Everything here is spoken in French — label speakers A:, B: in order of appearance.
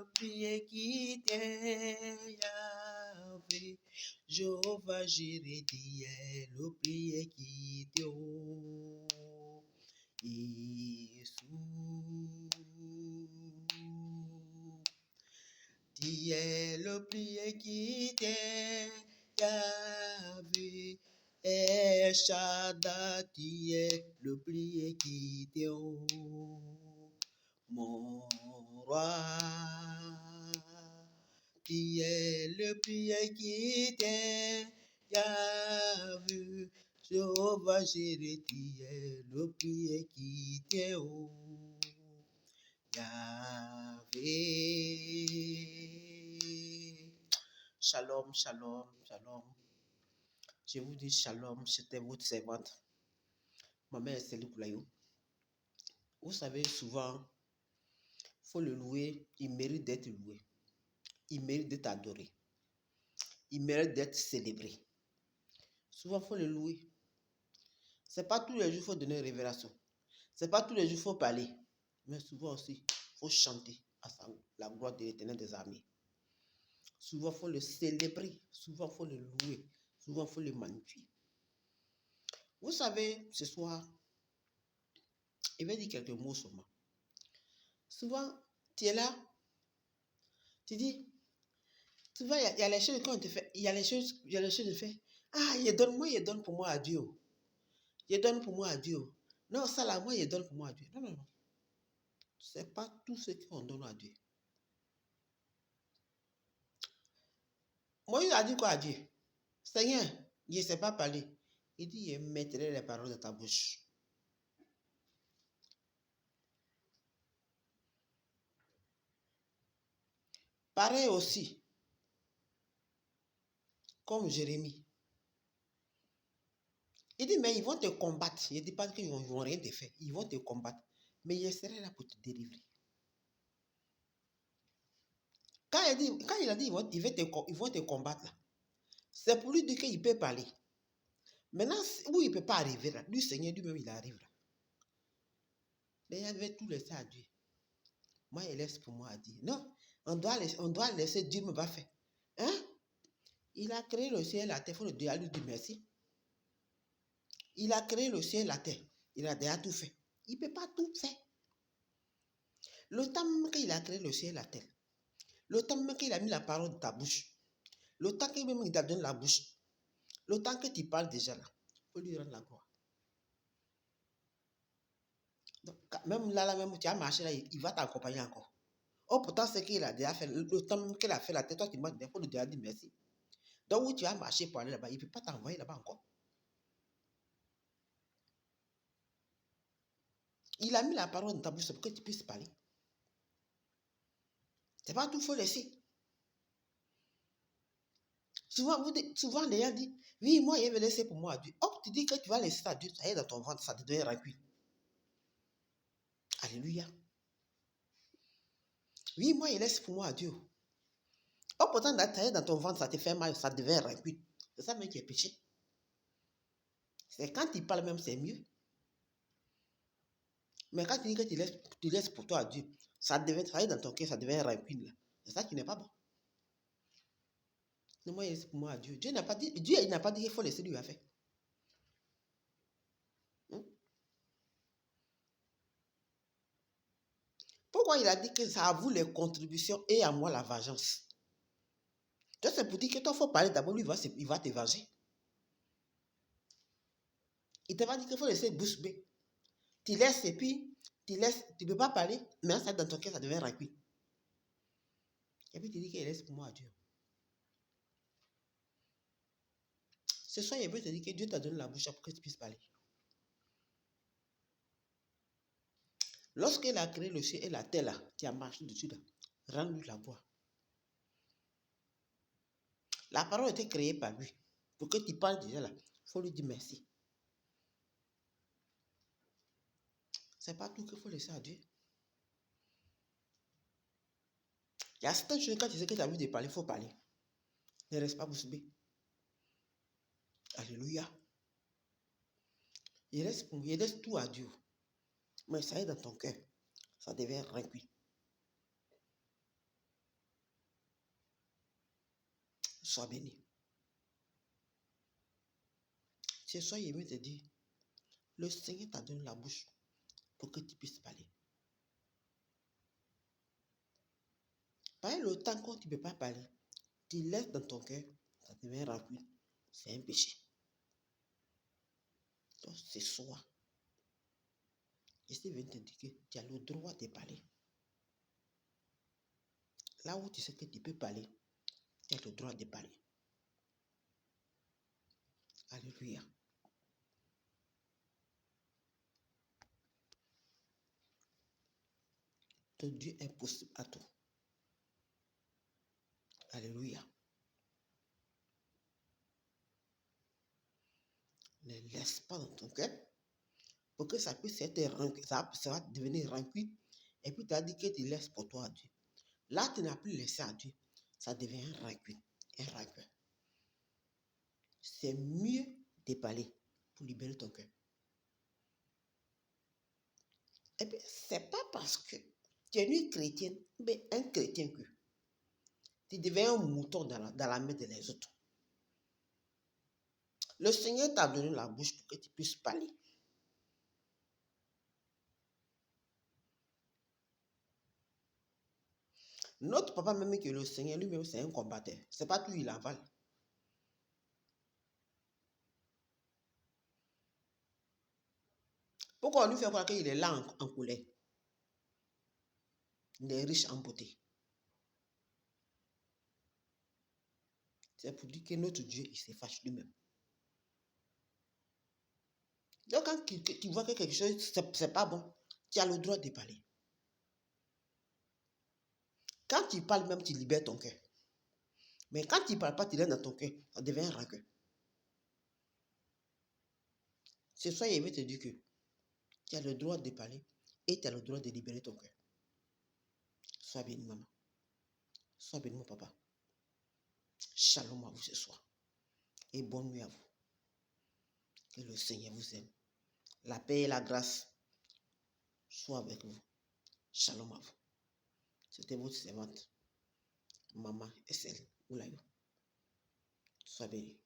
A: le prier qui t'est Yahvé. Jéhovah Jireh, est le prier qui t'est Tu es le prier qui t'est Yahvé. Et Shaddai, tu es le prier qui t'est mon roi. Tu es le prier qui t'est Yahvé. Jéhovah Jireh, tu es le prier qui t'est Yahvé. Shalom, shalom, shalom. Je vous dis shalom, c'était votre servante. Ma mère est Céline Koulayo. Vous savez, souvent, il faut le louer, il mérite d'être loué. Il mérite d'être adoré. Il mérite d'être célébré. Souvent, il faut le louer. Ce n'est pas tous les jours qu'il faut donner une révélation. Ce n'est pas tous les jours qu'il faut parler. Mais souvent aussi, il faut chanter à la gloire de l'Éternel des armées. Souvent, il faut le célébrer. Souvent, il faut le louer. Souvent, il faut le magnifier. Vous savez, ce soir, il va dire quelques mots seulement. Souvent, tu es là, tu dis, souvent, il y a les choses qu'on te fait, il y a les choses de faire. Ah, il donne pour moi à Dieu. Il donne pour moi à Dieu. Non, ça là, moi, il donne pour moi à Dieu. Non, non, non. Ce n'est pas tout ce qu'on donne à Dieu. Moïse a dit quoi à Dieu? Seigneur, je ne sais pas parler. Il dit, je mettrai les paroles de ta bouche. Pareil aussi, comme Jérémie. Il dit, mais ils vont te combattre. Il ne dit pas qu'ils ne vont rien te faire. Ils vont te combattre. Mais je serai là pour te délivrer. Quand il a dit, ils vont te combattre, c'est pour lui dire qu'il peut parler. Maintenant, où il ne peut pas arriver là, lui, Seigneur, lui-même, il arrive là. Mais il avait tout laissé à Dieu. Moi, il laisse pour moi à Dieu. Non, on doit laisser Dieu me va faire. Hein? Il a créé le ciel et la terre. Il faut le dire, lui dire merci. Il a créé le ciel et la terre. Il a déjà tout fait. Il ne peut pas tout faire. Le temps même qu'il a créé le ciel et la terre, le temps même qu'il a mis la parole dans ta bouche, le temps qu'il t'a donné la bouche, le temps que tu parles déjà là, il faut lui rendre la gloire. Donc, même là, même tu as marché là, il va t'accompagner encore. Oh, pourtant, c'est qu'il a déjà fait, le temps même qu'il a fait la tête, toi, tu m'as dit, il faut lui dire merci. Donc, où tu as marché pour aller là-bas, il ne peut pas t'envoyer là-bas encore. Il a mis la parole dans ta bouche pour que tu puisses parler. C'est pas tout, il faut laisser. Souvent, les gens disent, oui, moi, il veut laisser pour moi à Dieu. Oh, tu dis que tu vas laisser ça à Dieu, ça y est dans ton ventre, ça te devient rempli. Alléluia. Oui, moi, il laisse pour moi à Dieu. Oh, pourtant, dans ton ventre, ça te fait mal, ça devient rempli. C'est ça même qui est péché. C'est quand il parle même, c'est mieux. Mais quand tu dis que tu laisses pour toi à Dieu, ça y est dans ton cœur, ça devient rempli. C'est ça qui n'est pas bon. Non, moi, il laisse pour moi à Dieu. Dieu n'a pas dit qu'il faut laisser lui à faire. Pourquoi il a dit que ça à vous les contributions et à moi la vengeance? Donc c'est pour dire que toi, il faut parler d'abord, lui, il va te venger. Il t'a pas dit qu'il faut laisser bouche bée. Tu laisses et puis, tu ne peux pas parler, mais ça dans ton cœur, ça devient rempli. Et puis tu dis qu'il laisse pour moi à Dieu. Ce soir, il veut te dire que Dieu t'a donné la bouche pour que tu puisses parler. Lorsqu'il a créé le ciel et la terre, là, qui a marché dessus, là, rends-lui la voix. La parole a été créée par lui. Pour que tu parles déjà là, il faut lui dire merci. C'est pas tout qu'il faut laisser à Dieu. Il y a certaines choses, quand tu sais que tu as envie de parler, il faut parler. Ne reste pas bouche bée. Alléluia. Il laisse tout à Dieu. Mais ça est dans ton cœur. Ça devient rempli. Sois béni. Ce soir, il veut te dire, le Seigneur t'a donné la bouche pour que tu puisses parler. Par le temps quand tu ne peux pas parler, tu laisses dans ton cœur, ça devient rancune. C'est un péché. Donc, ce soir, je suis venu te dire que tu as le droit de parler. Là où tu sais que tu peux parler, tu as le droit de parler. Alléluia. Ton Dieu est possible à tout. Alléluia. Ne laisse pas dans ton cœur pour que ça puisse être ça va devenir rancune. Et puis tu as dit que tu laisses pour toi à Dieu. Là, tu n'as plus laissé à Dieu. Ça devient un rancune, un rancœur. C'est mieux de parler pour libérer ton cœur. Et puis, c'est pas parce que tu es une chrétienne, mais un chrétien que tu deviens un mouton dans la main des autres. Le Seigneur t'a donné la bouche pour que tu puisses parler. Notre papa, même que le Seigneur lui-même, c'est un combattant. C'est pas tout, il avale. Pourquoi on lui fait croire qu'il est là en colère? Il est riche en beauté. C'est pour dire que notre Dieu, il se fâche lui-même. Donc, quand tu vois que quelque chose, c'est pas bon, tu as le droit de parler. Quand tu parles même, tu libères ton cœur. Mais quand tu ne parles pas, tu laisses dans ton cœur, ça devient un rancœur. Ce soir, il veut te dire que tu as le droit de parler et tu as le droit de libérer ton cœur. Sois béni, maman. Sois béni, mon papa. Shalom à vous ce soir. Et bonne nuit à vous. Que le Seigneur vous aime. La paix et la grâce soient avec vous. Shalom à vous. C'était votre servante, Maman Essel Oulayo. Sois béni.